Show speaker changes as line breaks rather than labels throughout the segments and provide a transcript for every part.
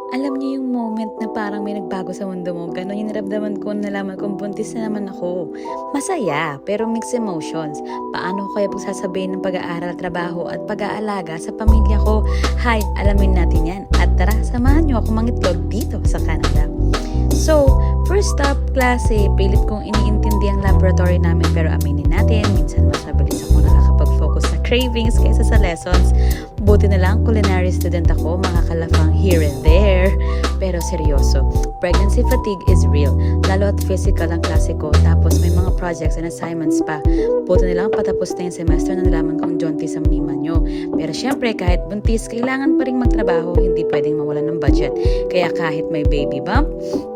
Alam niyo yung moment na parang may nagbago sa mundo mo, gano'n yung naramdaman ko nalaman kong buntis na naman ako. Masaya, pero mixed emotions. Paano ko kaya pagsasabihin ng pag-aaral, trabaho at pag-aalaga sa pamilya ko? Hi, alamin natin yan. At tara, samahan niyo ako mangitlog dito sa Canada. So, first stop, klase. Pilit kong iniintindi ang laboratory namin pero aminin natin, minsan mas mabilis ako nakakapag-focus sa cravings kaysa sa lessons. Buti na lang culinary student ako, makakalafang here and there. Pero seryoso, pregnancy fatigue is real. Lalo at physical ang klase ko, tapos may mga projects and assignments pa. Buti na lang patapos na yung semester na nalaman kong jaundice ang mnima nyo. Pero syempre, kahit buntis, kailangan pa rin magtrabaho, hindi pwedeng mawalan ng budget. Kaya kahit may baby bump,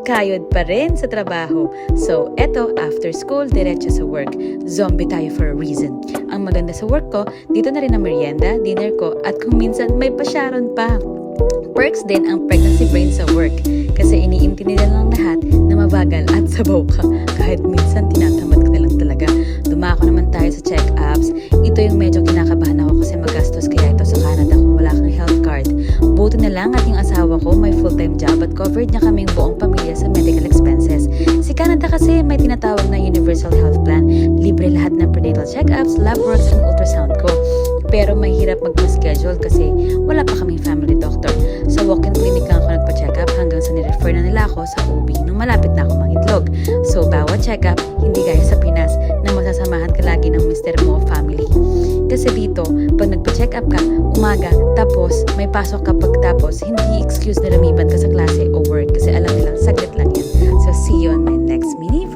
kayod pa rin sa trabaho. So, eto, after school, diretso sa work. Zombie tayo for a reason. Ang maganda sa work ko, dito na rin ang merienda, dinner ko, at kung minsan may pasyaron pa. Perks din ang pregnancy brain sa work kasi iniintindi nila lang lahat na mabagal at sabaw ka. Kahit minsan tinatamad ka na lang talaga. Dumako naman tayo sa check-ups. Ito yung medyo kinakabahan ako kasi magastos kaya ito sa Canada kung wala kang health card. Buti na lang at yung asawa ko may full-time job at covered niya kaming buong pamilya sa medical expenses. Si Canada kasi may tinatawag na Universal Health Plan. Libre lahat ng prenatal check-ups, lab works, and ultrasound ko. Pero mahirap magpa-schedule kasi wala pa kaming family doctor. Sa walk-in clinic lang ako nagpa-check up hanggang sa nirefer na nila ako sa OB nung malapit na ako mangitlog. So bawat check up, hindi gaya sa Pinas na masasamahan ka lagi ng mister mo o family. Kasi dito, pag nagpa-check up ka, umaga, tapos may pasok ka pagtapos, hindi excuse na lumiban ka sa klase o work kasi alam nilang saglit lang yan. So see you on my next mini